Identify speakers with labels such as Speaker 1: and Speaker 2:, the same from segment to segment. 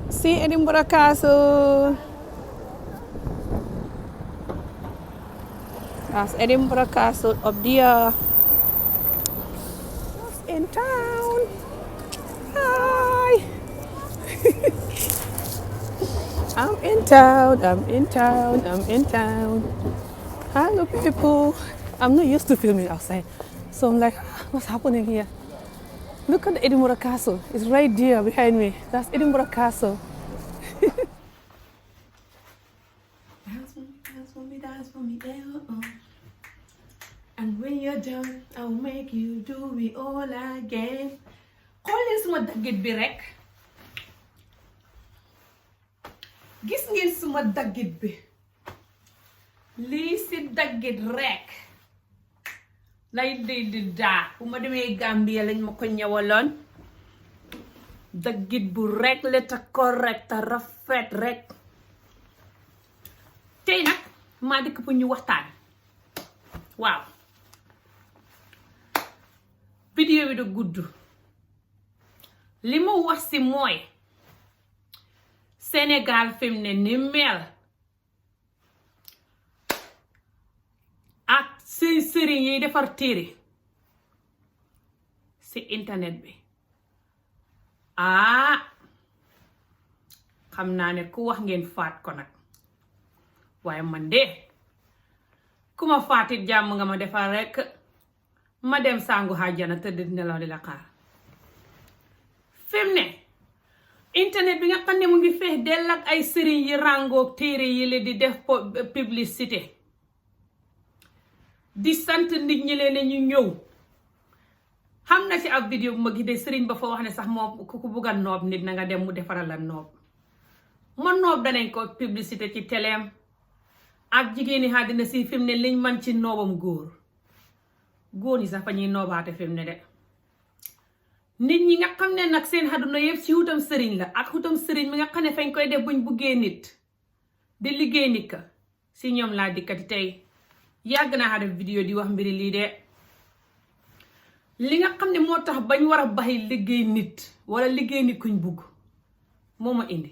Speaker 1: See Edinburgh Castle. That's Edinburgh Castle up there. That's in town. Hi. I'm in town. I'm in town. I'm in town. Hello, people. I'm not used to filming outside. So I'm like, what's happening here? Look at the Edinburgh Castle. It's right there behind me. That's Edinburgh Castle. Dance for me, dance for me, dance for me, And when you're done, I'll make you do it all again. Xool leen suma daggit bi rek. Gis ngeen suma daggit bi. Lii si daggit rek. Lay di daa. Bu ma demee Gambia lañ ma ko ñëwaloon. Daggit bu rek la ta correct ta rafet rek. Tey nag maa dikk pour ñu waxtaan. Waaw. Vidéo bi du gudd. Li ma wax si mooy Sénégal fi mu ne ni mel ak seen sëriñ yi defar téere si internet bi xam naa ne ku wax ngeen faat ko nag waaye man de ku ma faatit jàmm nga ma defar rekk ma dem sangu àjjana tëdd nelaw di la xaar fi mu ne internet bi nga xam ne mu ngi feex dell ak ay sëriñ yi ràngoog téere yi la di def publicité di sant nit ñi leen ñu ñëw xam na ci ab vidéo bu ma gis de sëriñ ba fa wax ne sax moom ku bugg a noob nit na nga dem mu defaral la noob ma noob danañ ko publicité ci teleem ak jigéeni àddina si fi mu ne liñ man ci noobam góor ñi sax fa ñuy noobaate fi mu ne de nit ñi nga xam ne nag seen àdduna yëpp ci wutam sëriñ la ak wutam sëriñ mi nga xam ne fañ koy def buñ buggee nit di liggéey nit ka si ñoom laa dikkati tey yàgg naa def vidéo di wax mbiri lii de li nga xam ne moo tax bañ war a baxi liggéey nit wala liggéey nit kuñ bugg moo ma indi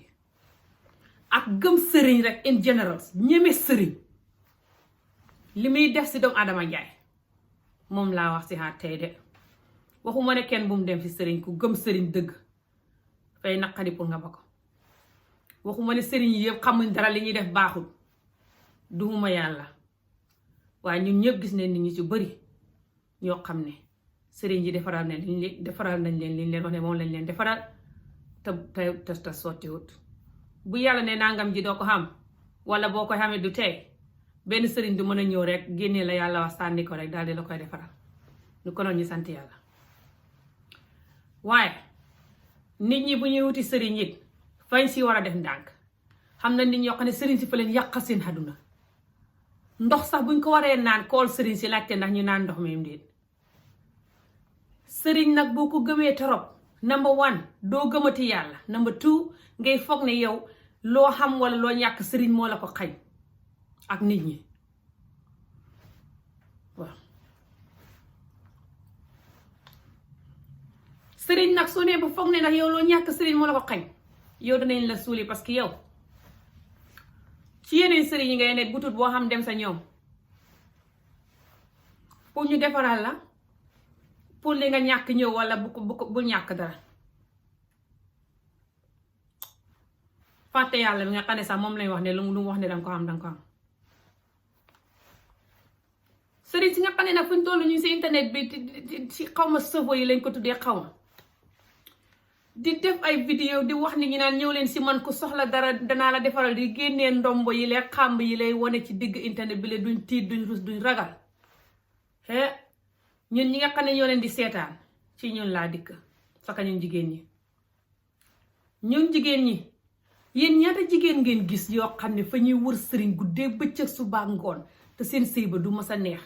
Speaker 1: ak gëm sëriñ rek in general ñeme sëriñ li muy def si doomu Adama Njaay moom laa wax si xaar tey de waxuma ne kenn bu mu dem fi sëriñ ku gëm sëriñ dëgg fay naqari pour nga ba ko waxuma ne sëriñ yi yëpp xamuñ dara li ñuy def baaxul duhuma yàlla waaye ñun ñëpp gis nañ nit ñi ci bari ñoo xam ne sëriñ yi defaral nañ leen liñ leen wax ne moom lañ leen defaral te sottiwut bu yàlla ne nangam ji doo ko xam wala boo koy xamee du tey benn sëriñ du mën a ñëw rek génnee la yàlla wax sànni ko rek daal di la koy defaral ñu ko noonu ñu sant yàlla waaye nit ñi bu ñuy wuti sëriñ it fañ si war a def ndànk xam na nit ñoo xam ne sëriñ si fa leen yàq seen àdduna ndox sax buñ ko waree naan kool sëriñ si laajte ndax ñu naan ndox mi déet sëriñ nag boo ko gëmee torop number 1 doo gëmati yàlla number 2 ngay foog ne yow loo xam wala loo ñàkk sëriñ moo la ko xañ ak nit ñi waaw sëriñ nag su ne ba foog ne nag yow loo ñàkk sëriñ moo la ko xañ yow danañ la suuli parce que yow ci yeneen sëriñ yi ngay ne butut boo xam dem sa ñoom pour ñu defaral la pour li nga ñàkk ñëw wala bu ñàkk dara fàtte yàlla bi nga xam ne sax moom lañ wax ne lu mu wax ne danga ko am sëriñ si nga xam ne nag fu ñu toll ñu si internet bi ci xaw ma sëfo yi lañ ko tuddee xaw ma di def ay vidéo di wax ni ñi naan ñëw leen si man ku soxla dara danaa la defaral di génnee ndombo yi lay xàmb yi lay wane ci digg internet bi la duñ tiit duñ rus duñ ragal ñun ñi nga xam ne ñoo leen di seetaan ci ñun laa dikk saka ñun jigéen ñi yéen ñaata jigéen ngeen gis yoo xam ne fa ñuy wër sëriñ guddee bëccëg suba ngoon te seen sëy ba du mas a neex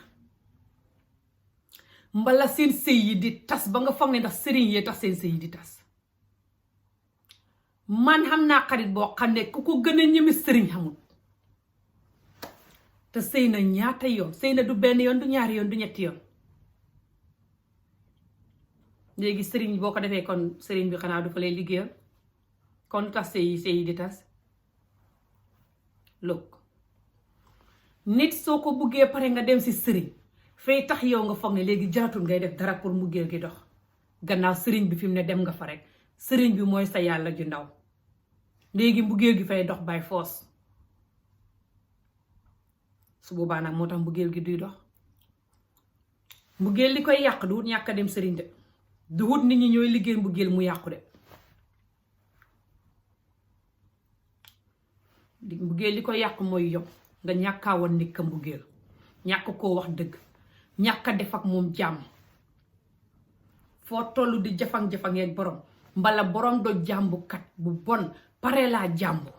Speaker 1: mbala seen sëy yi di tas ba nga foog ne ndax sëriñ yee tax seen sëy yi di tas man xam naa xarit boo xam ne ku ko gën a ñeme sëriñ xamul te sëy na ñaata yoon sëy na du benn yoon du ñaari yoon du ñetti yoon léegi sëriñ boo ko defee kon sëriñ bi xanaa du fa lay liggéeyal kon lu tax sëy yi di tas. look nit soo ko buggee pare nga dem si sëriñ fay tax yow nga foog ne léegi jaratul ngay def dara pour mbëggeel gi dox. gannaaw sëriñ bi fi mu ne dem nga fa rek sëriñ bi mooy sa yàlla ju ndaw léegi mbëggeel gi fay dox by force. su boobaa nag moo tax mbëggeel gi duy dox. mbëggeel li koy yàq du wut ñàkk a dem sëriñ de du wut nit ñi ñooy liggéey mbëggeel mu yàqu de. mbëggeel li koy yàq mooy yow nga ñàkkaa woon nit ka mbëggeel ñàkk koo wax dëgg ñàkk a def ak moom jàmm foo tollu di jafang-jafang ak borom mbala borom do jàmbukat bu bon pare laa jàmbu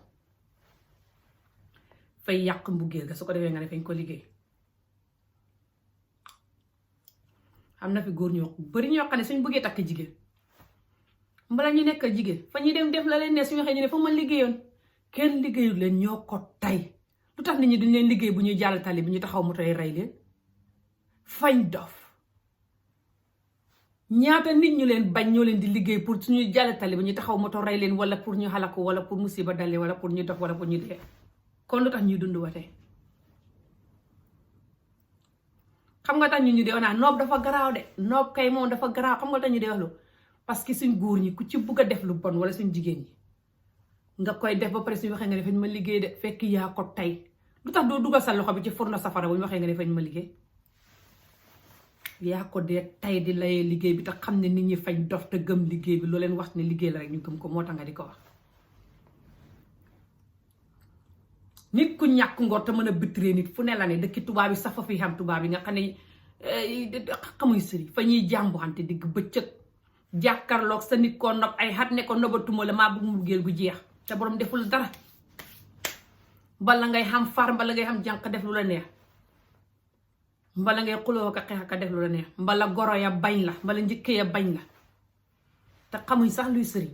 Speaker 1: fay yàq mbëggeel ga su ko defee nga ne fañ ko liggéey. am na fi góor ñoo bari ñoo xam ne suñ bëggee takk jigéen mbala ñu nekk jigéen fa ñuy dem def la leen ne suñu waxee ñu ne fa ma liggéeyoon kenn liggéeyul leen ñoo ko tay. lu tax nit ñi duñ leen liggéey bu ñuy jàll tali bi ñu taxaw moto yi rey leen fañ dof. ñaata nit ñu leen bañ ñoo leen di liggéey pour suñuy jàll tali bi ñu taxaw moto rey leen wala pour ñu xalaku wala pour musiba dalee wala pour ñu dof wala pour ñu dee. kon lu tax ñuy dund wate xam nga tax ñu dee wax naa noob dafa garaaw de noob kay moom dafa garaaw xam nga tax ñu dee wax lu parce que suñ góor ñi ku ci bugg a def lu bon wala suñ jigéen ñi nga koy def ba pare suñu waxee nga ne fañ ma liggéey de fekk yaa ko tey. lu tax doo dugal sa loxo bi ci furna safara bu ñu waxee nga ne fañ ma liggéey yaa ko dee tey di layee liggéey bi te xam ne nit ñi fañ dof te gëm liggéey bi loo leen wax ne liggéey la rek ñu gëm ko moo tax nga di ko wax. nit ku ñàkk ngor te mën a bitiree nit fu ne la ne dëkki tubaab yi safa fi xam tubaab yi nga xam ne xamuy sëri fa ñuy jàmbuwante digg bëccëg jàkkarloog sa nit koo nopp ay xat ne ko nobatuma la maa bëgg mu géel gu jeex te borom deful dara mbala ngay xam far mbala ngay xam jànq def lu la neex mbala ngay xuloo ka xeex ka def lu la neex mbala goro ya bañ la mbala njëkke ya bañ la te xamuñ sax luy sëriñ.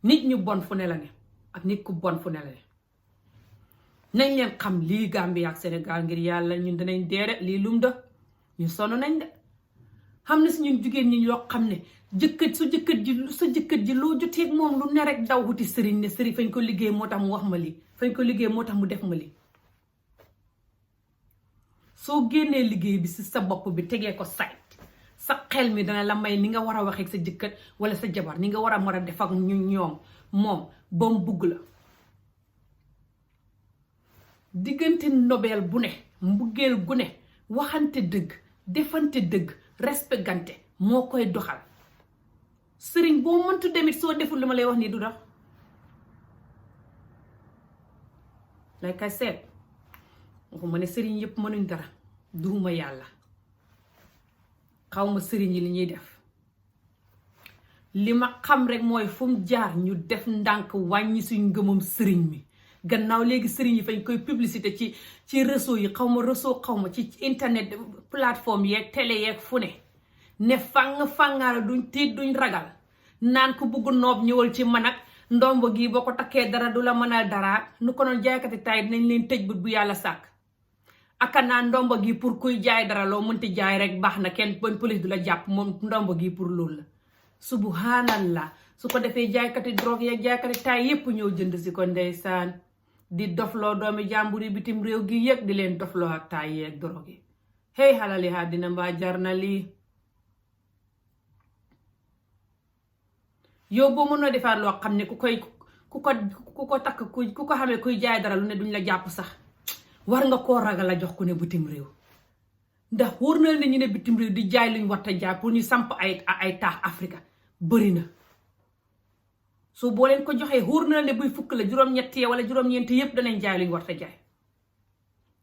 Speaker 1: nit ñu bon fu ne la ne ak nit ku bon fu ne la ne nañ leen xam lii Gambie ak Sénégal ngir yàlla ñun dinañ deere lii lum da ñu sonn nañ de. xam na si ñun jigéen ñi yoo xam ne sa jëkkër ji loo joteeg moom lu ne rek daw wuti sëriñ ne sëriñ fañ ko liggéey moo tax mu wax ma lii fañ ko liggéey moo tax mu def ma lii. soo génnee liggéey bi si sa bopp bi tegee ko sayt sa xel mi dana la may ni nga war a waxee sa jëkkër wala sa jabar ni nga war a def ak ñoom moom ba mu bugg la. diggante nobel bu ne mbuggeel gu ne waxante dëgg defante dëgg respectante moo koy doxal. sëriñ boo mëntu demit soo deful li ma lay wax nii du dox. like I said waxuma ne sëriñ yëpp mënuñ dara duuma yàlla xawma sëriñ yi li ñuy def li ma xam rek mooy fu mu jaar ñu def ndànk wàññi suñ ngëmam sëriñ mi. gannaaw léegi sëriñ yi fañ koy publicité ci réseau yi xawma ci internet plateforme yeeg télé yeeg fu ne fàngaala duñ tiit duñ ragal naan ko bugg noob ñëwal ci man ak ndombo gi boo ko takkee dara du la mënal dara nu ko noon jaaykati taay dinañ leen tëj bu yàlla sàkk. aka naan ndombo gi pour kuy jaay dara loo mënti jaay rek baax na kenn bon police du la jàpp moom ndombo gi pour loolu la. subhanallah su ko defee jaaykati drogue yeeg jaaykati taay yépp ñëw jënd si ko ndeysaan di dofloo doomi jàmbur yi bitim réew gi yëg di leen dofloo ak taay yeeg drogue yi. hey xalali ha dina mbaa jar na lii. yow boo mënoo defaat loo xam ne ku ko takk ku ko xamee kuy jaay dara lu ne duñ la jàpp sax war nga koo ragal a jox ku ne bitim réew. ndax wóor na ne ñu ne bitim réew di jaay luñ warta jaay pour ñu samp ay taax Afrika bëri na. so boo leen ko joxee wóor na ne buy fukk la juróom-ñett wala juróom-ñeent yépp danañ jaay luñ warta jaay.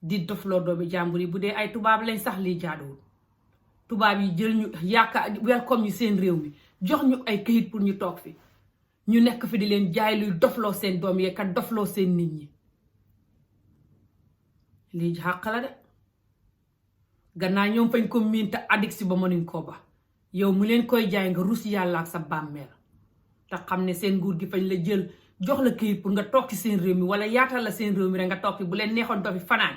Speaker 1: di dofloo doomi jàmbur yi bu dee ay tubaab lañ sax lii jaaduwul. tubaab yi jël ñu yaakaar welcome ñu seen réew mi jox ñu ay këyit pour ñu toog fi ñu nekk fi di leen jaay luy dofloo seen doom yi kat dofloo seen nit ñi. lii xàq la de gannaaw ñoom fañ ko miin te addict si ba mënuñ ko ba yow mu leen koy jaay nga rus yàlla ak sa bàmmeel te xam ne seen nguur gi fañ la jël jox la këyit pour nga toog ci seen réew mi wala yaatal la seen réew mi rek nga toog fi bu leen neexoon doo fi fanaan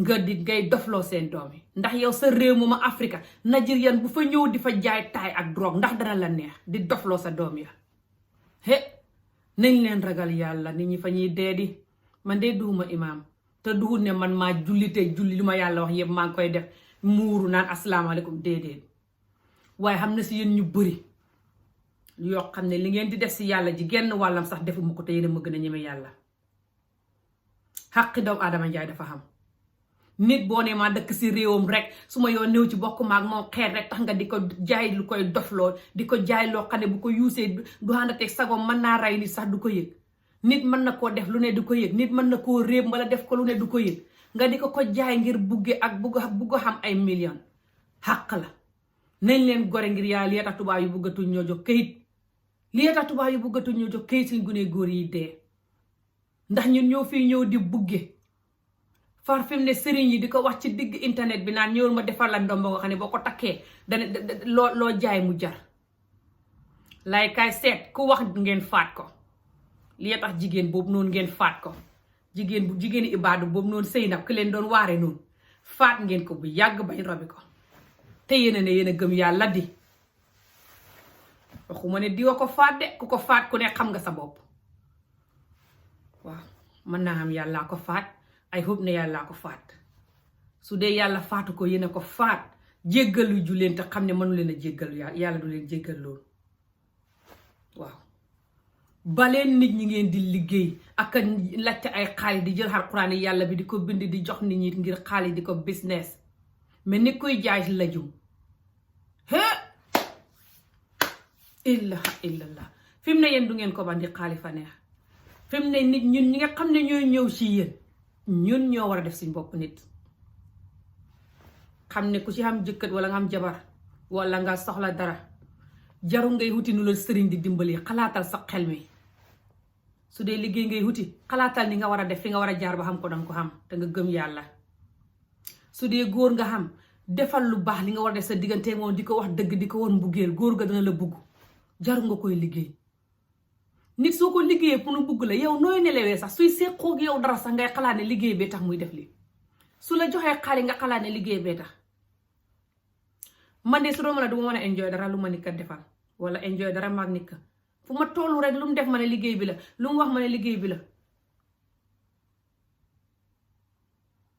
Speaker 1: nga di ngay dofloo seen doom yi. ndax yow sa réew mu ma Afrika Nigérian bu fa ñëw di fa jaay taay ak drogue ndax dana la neex di dofloo sa doom ya. nañ leen ragal yàlla nit ñi fa ñuy dee di man de duuma imaam te duhul ne man maa jullite julli lu ma yàlla wax yëpp maa ngi koy def muuru naan asalaamaaleykum déedéet waaye xam na si yéen ñu bëri yoo xam ne li ngeen di def si yàlla ji genn wàllam sax defuma ko te yéen a ma gën a ñeme yàlla xaqi doomu aadama njaay dafa xam nit boo ne maa dëkk si réewam rek su ma yoon néew ci bokk maag moom xeet rek tax nga di ko jaay lu koy dofloo di ko jaay loo xam ne bu ko yuusee du àndateeg sagoom mën naa rey nit sax du ko yëg nit mën na koo def lu ne du ko yëg nit mën na koo réeb wala def ko lu ne du ko yëg nga di ko jaay ngir bugge ak bugg xam ay million xàq la nañ leen gore ngir yàlla li tax tubaab yu buggatuñ ñoo jox kayit li tax tubaab yu buggatuñ ñoo jox kayit suñ gune góor yi dee ndax ñun ñoo fii ñëw di bugge far fi mu ne sëriñ yi di ko wax ci digg internet bi naan ñëwul ma defal la ndombo nga xam ne boo ko takkee dana loo jaay mu jar lay kaay seet ku wax ngeen faat ko li tax jigéen boobu noonu ngeen faat ko jigéeni ibaadu boobu noonu Seynab ki leen doon waare noonu faat ngeen ko bu yàgg bañ robi ko te yéen ne yéen a gëm yàlla di waxuma ne diwa ko faat de ku ko faat ku ne xam nga sa bopp waaw mën naa am yàllaa ko faat ay hope ne yàllaa ko faat su dee yàlla faatu ko yéen a ko faat jéggalu ju leen te xam ne mënu leen a jéggalu yàlla du leen jéggal loolu waaw baleen nit ñi ngeen di liggéey ak laajte ay xaalis di jël alxuraan yàlla bi di ko bind di jox nit ñi ngir xaalis di ko business mais ni koy jaay la jum ilaha illallah fi mu ne yéen du ngeen ko bandi xaalis fa neex fi mu ne nit ñun ñi nga xam ne ñooy ñëw ci yéen ñun ñoo war a def suñ bopp nit xam ne ku ci am jëkkër wala nga am jabar wala nga soxla dara jaru ngay wuti nu la sëriñ di dimbali xalaatal sa xel mi su dee liggéey ngay wuti xalaatal ni nga war a def fi nga war a jaar ba xam ko danga ko xam te nga gëm yàlla su dee góor nga xam defal lu baax li nga war a def sa diggante moom di ko wax dëgg di ko woon mbuggeel góor ga dana la bugg jaru nga koy liggéey nit soo ko liggéeyee pour nu bugg la yow nooy nelewee sax suy seqoog yow dara sax ngay xalaat ne liggéey bee tax muy def li su la joxee xaalis nga xalaat ne liggéey bee tax man de su doon ma la du ma mën a enjoy dara lu ma nit ka defal wala enjoy dara maag nit ka fu ma tollu rek lu mu def ma ne liggéey bi la lu mu wax ma ne liggéey bi la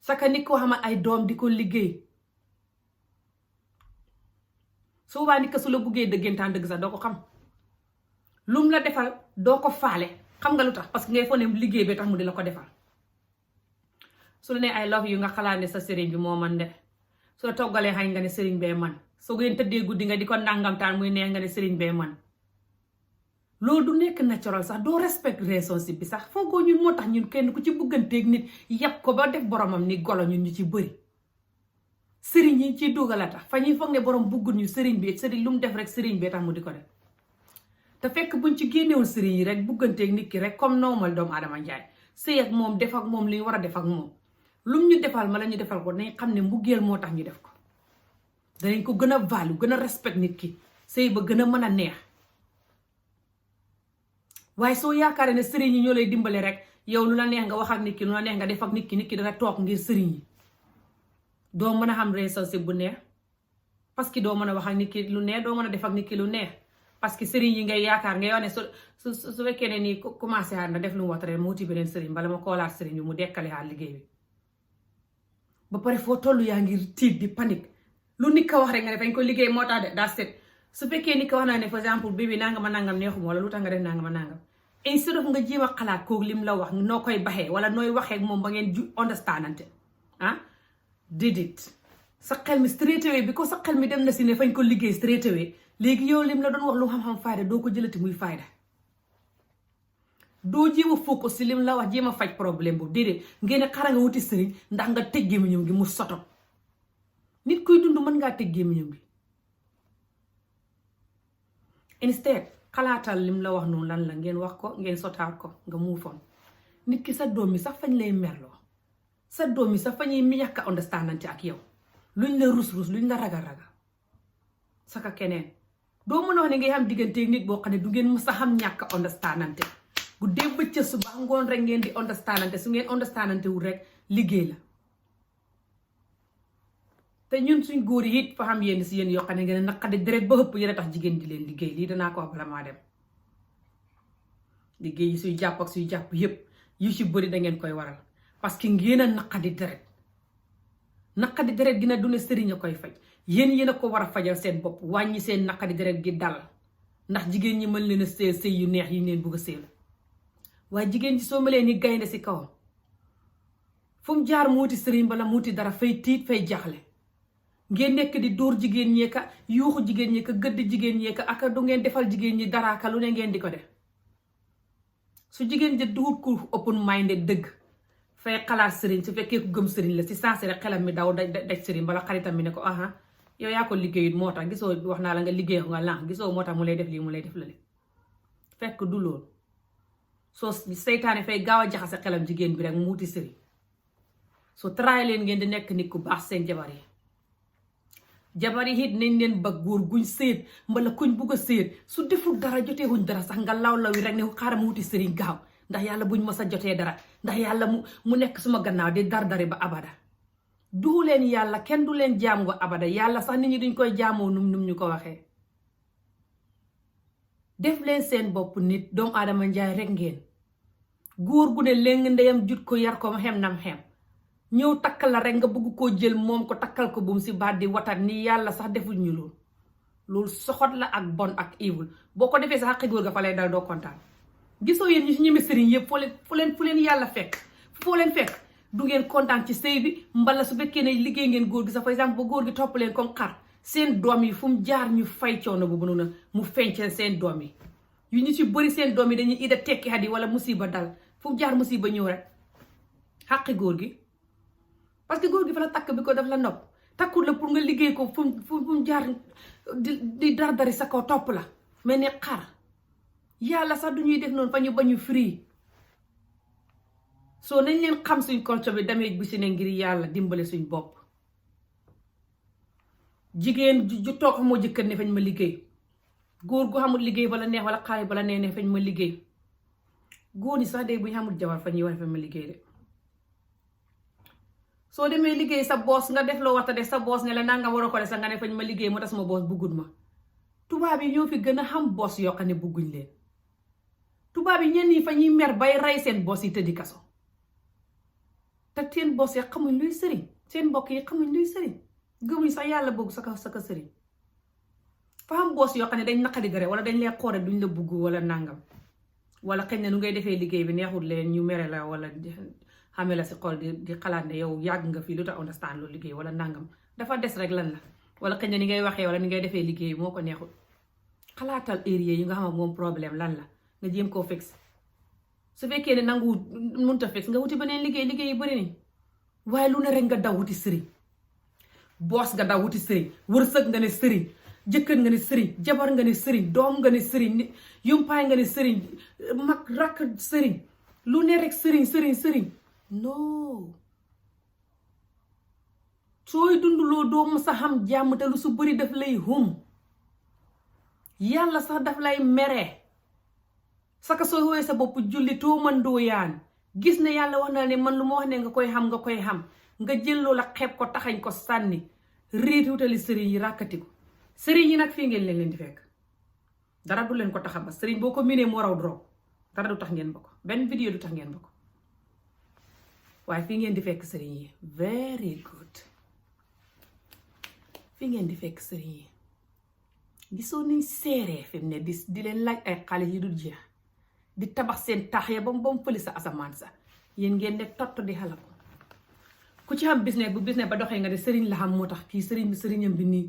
Speaker 1: saka nit ko xamal ay doom di ko liggéey su boobaa nit ka su la buggee dëggantaan dëgg sax doo ko xam lu mu la defal doo ko faale xam nga lu tax parce que ngay foog ne liggéey bi tax mu di la ko defal su la ne I love you nga xalaat ne sa sëriñ bi moo man de su la toggalee xañ nga ne sëriñ bee man soo ngeen tëddee guddi nga di ko ndàngamtaan muy neex nga ne sëriñ bee man loolu du nekk natural sax doo respect relationship bi sax foogoo ñun moo tax ñun kenn ku ci bugganteeg nit yàpp ko ba def boromam ni golo ñun ñu ci bëri sëriñ yi ciy dugal a tax fa ñuy foog ne borom buggul ñu sëriñ bi sëriñ lu mu def rek sëriñ bee tax mu di ko def te fekk buñ ci génnewoon sëriñ yi rek bugganteeg nit ki rek comme normal doomu adama njaay sëy ak moom def ak moom li ñu war a def ak moom lum ñu defal ma la ñu defal ko nañ xam ne mbugeel moo tax ñu def ko danañ ko gën a value gën a respect nit ki sëy ba gën a mën a neex waaye soo yaakaaree ne sëriñ yi ñoo lay dimbale rek yow lu la neex nga wax ak nit ki lu la neex nga def ak nit ki dana toog ngir sëriñ yi doo mën a xam relationship bu neex parce que doo mën a wax ak nit ki lu neex doo mën a def ak nit ki lu neex parce que sëriñ yi ngay yaakaar ngay wax ne su fekkee ne nii commencé xaar na def lu mu waxtaan mu wuti beneen sëriñ bala ma koolaat sëriñ bi mu dekkale xaar liggéey bi ba pare foo tollu yaa ngi tiit di panique lu nit ka wax rek nga def dañ ko liggéey moo tax de daa set su fekkee nit ka wax naa ne par exemple bii nangama nangam neexuma wala lu tax nga def nangama nangam instead of nga jéem a xalaat kooku lim la wax noo koy baxee wala nooy waxee ak moom ba ngeen understandante déedéet sa xel mi straight away bi ko sa xel mi dem na si ne fañ ko liggéey straight away léegi yow lim la doon wax lu xam-xam fayda doo ko jëlati muy fayda doo jéem a focus si lim la wax jéem a faj problème boobu déedéet ngeen xara nga wuti sëriñ ndax nga tëj gémmiñam gi mu soto nit kuy dund mën ngaa tëj gémmiñam gi instead xalaatal lim la wax noonu lan la ngeen wax ko ngeen sotaat ko nga muufoon nit ki sa doom mi sax fañ lay merloo sa doom mi sax fañuy mi ñàkk a understandante ak yow luñ la rus-rus luñ la ragal-ragal saka keneen doo mën a wax ne ngay xam digganteeg nit boo xam ne du ngeen mës a xam ñàkk a understandante bu dee bëccëg suba ngoon rek ngeen di understandante su ngeen understandante wul rek liggéey la te ñun suñ góor yi it fa xam yéen si yéen yoo xam ne ngeen naqadi deret ba ëpp yéen a tax jigéen di leen liggéey lii danaa ko wax bala maa dem liggéey yi suy jàpp ak suy jàpp yépp yu ci bëri da ngeen koy waral parce que ngeen a naqadi deret gi na dune sëriñ a koy faj yéen a ko war a fajal seen bopp wàññi seen naqadi deret gi dal ndax jigéen ñi mën leen a sëy yu neex yi leen bëgg a sëy waaye jigéen ji soo melee ni gaynde si kawam fu mu jaar muuti sëriñ bala muuti dara fay tiit fay jaaxle ngeen nekk di dóor jigéen ñee ka yuuxu jigéen ñee ka gëdd jigéen ñee ka aka du ngeen defal jigéen ñi daraaka lu ne ngeen di ko def su jigéen ji duut ku open minded dëgg fay xalaat sëriñ su fekkee ku gëm sëriñ la si saasi rek xelam mi daw daj sëriñ bala xaritam mi ne ko aha yow yaa ko liggéeyut moo tax gisoo wax naa la nga liggéey nga lànk gisoo moo tax mu lay def lii mu lay def la li fekk du loolu soo seytaane fay gaaw a jaxase xelam jigéen bi rek mu wuti sëriñ soo taraay leen ngeen di nekk nit ku baax seen jabar yi it nañ leen ba góor guñ séet mbala kuñ bugg a séet su deful dara jotee wuñ dara sax nga law yi rek ne xaaral mu wuti sëriñ gaaw ndax yàlla buñ mës a jotee dara ndax yàlla mu nekk suma gannaaw di dar-dari ba abada du leen yàlla kenn du leen jaamu ba abada yàlla sax nit ñi duñ koy jaamoo num ñu ko waxee def leen seen bopp nit doomu aadama njaay rek ngeen góor gu ne léegi ndeyam jut ko yar ko xem nam xem ñëw takkal la rek nga bëgg koo jël moom ko takkal ko bum si baat di watat ni yàlla sax deful ñu loolu soxot la ak bon ak evil boo ko defee sax xaqi góor ga fa lay dal doo kontaan gisoo yéen ñu si ñeme sëriñ yëpp fu leen yàlla fekk foo leen fekk du ngeen kontaan ci sëy bi mbala su fekkee ne liggéey ngeen góor gi sax par exemple ba góor gi topp leen comme xar seen doom yi fu mu jaar ñu fay coono bu noonu mu feeñ seen doom yi yu ñu ci bëri seen doom yi dañuy ida tekki xat yi wala musiba dal fu mu jaar musiba ñëw rek xaqi góor gi parce que góor gi fa la takk bi ko daf la nopp takkul la pour nga liggéey ko fu mu jaar di dar-dari sa kaw topp la mais ne xar yàlla sax du ñuy def noonu fa ñu bañu free soo nañ leen xam suñ culture bi damage bi si ne ngir yàlla dimbale suñ bopp jigéen ju toog xamoo jëkkër ne fañ ma liggéey góor gu xamul liggéey bala neex wala xaalis bala neex ne fañ ma liggéey góor ñi sax de bu ñu xamul jabar fa ñuy wax fañ ma liggéey de soo demee liggéey sa boos nga def loo waxta def sa boos ne la naa nga war a ko def sax nga ne fañ ma liggéey moo tax sama boos buggut ma tubaab yi ñoo fi gën a xam boos yoo xam ne bugguñ leen tubaab yi ñenn ñi fa ñuy mer bay rey seen boos yi tëddi kaso te seen boos yi xamuñ luy sëriñ seen mbokk yi xamuñ luy sëriñ gëmuñ sax yàlla bëgg sa ka sëriñ fa am boos yoo xam ne dañ naqadi dara wala dañ leen xoore duñ la bugg wala nangam wala xëy na nu ngay defee liggéey bi neexul leen ñu mere la wala xame la si xol di xalaat ne yow yàgg nga fii lu tax understand loolu liggéey wala nangam dafa des rek lan la wala xëy na ni ngay waxee wala ni ngay defee liggéey moo ko neexul xalaatal area yi nga xam ne moom problème lan la nga jéem koo fix su fekkee ne nangu mënut a fix nga wuti beneen liggéey yi bëri ni waaye lu ne rek nga daw wuti sëriñ boos nga daw wuti sëriñ wërsëg nga ne sëriñ jëkkër nga ne sëriñ jabar nga ne sëriñ doom nga ne sëriñ yumpaay nga ne sëriñ mag rakk sëriñ lu ne rek sëriñ non sooy dunduloo doo ma sa xam jàmm te lu su bëri daf lay yàlla sax daf lay mere saka soo woowee sa bopp julli too man doo yaan gis ne yàlla wax na ne man lu ma wax ne nga koy xam nga jël loola xeeb ko taxañ ko sànni réet wutali sëriñ yi ràkkati ko sëriñ yi nag fii ngeen leen di fekk dara du leen ko taxa ba sëriñ boo ko miinee moo raw drogue dara du tax ngeen ba ko benn vidéo du tax ngeen ba ko waaye fii ngeen di fekk sëriñ yi very good fii ngeen di fekk sëriñ yi gisoo niñ seeree fi mu ne di leen laaj ay xaalis yi dul jeex di tabax seen taax ya ba mu fëli sa asamaan sa yéen ngeen ne tott di xala ko ku ci xam business bu business ba doxee nga de sëriñ la xam moo tax kii sëriñam bi nii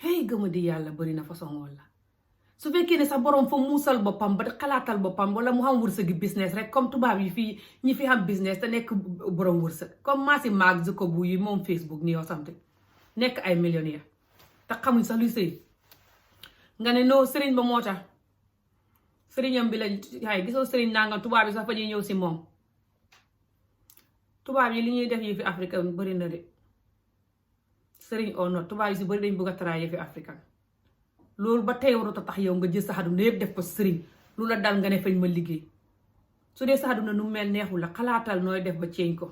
Speaker 1: hey gëma di yàlla bari na façon walla su fekkee ne sax borom fa muusal boppam ba xalaatal boppam wala mu xam wërsëgi business rek comme tubaab yi fii ñi fi xam business te nekk borom wërsëg comme Maasi Mark Zuckerberg yi moom Facebook nii yoo samte nekk ay millionnaire te xamuñ sax luy sëy nga ne noo sëriñ ba moo tax sëriñam bi la xay gisoo sëriñ nangam tubaab yi sax fa ñuy ñëw si moom tubaab yi li ñuy def yi fi Afrique bari na de sëriñ oo not tubaab yi si bari dañ bëgg a taraay fi africain loolu ba tey warut a tax yow nga jël sa àdduna yëpp def ko sëriñ lu la dal nga ne fañ ma liggéey su dee sa àdduna nu mel neexul la xalaatal nooy def ba ceeñ ko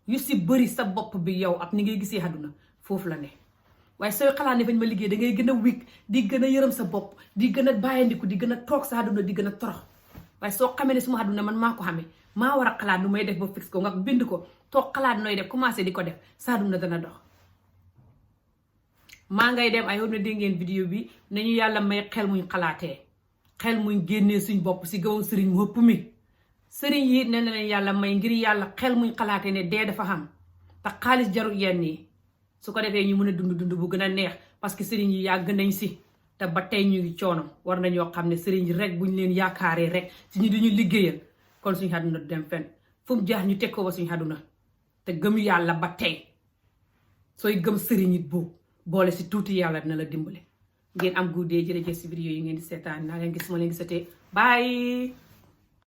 Speaker 1: yu si bëri sa bopp bi yow ak ni ngay gisee àdduna foofu la ne waaye sooy xalaat ne fañ ma liggéey da ngay gën a wik di gën a yërëm sa bopp di gën a bàyyandiku di gën a toog sa àdduna di gën a torox waaye soo xamee ne suma àdduna man maa ko xamee maa war a xalaat nu may def ba fix ko nga bind ko toog xalaat nooy def commencé di ko def sa àdduna dana dox. maa ngay dem ay yoon na dégg ngeen vidéo bi nañu yàlla may xel muñ xalaatee xel muñ génnee suñ bopp si gawam sëriñ mu ëpp mi sëriñ yi ne na leen yàlla may ngir yàlla xel muñ xalaatee ne dee dafa xam te xaalis jarul yenn yi su ko defee ñu mën a dund bu gën a neex parce que sëriñ yi yàgg nañ si te ba tey ñu ngi coono war nañoo xam ne sëriñ yi rek buñ leen yaakaaree rek si ñu duñu liggéeyal kon suñu àdduna du dem fenn fu mu jaar ñu teg ko ba suñu àdduna te gëm yàlla ba tey sooy gëm sëriñ it boobu boole si tuuti yàlla dina la dimbale ngeen am guddee jërëjëf si vidéo yi ngeen di seetaan naa leen gis ma leen gisatee bye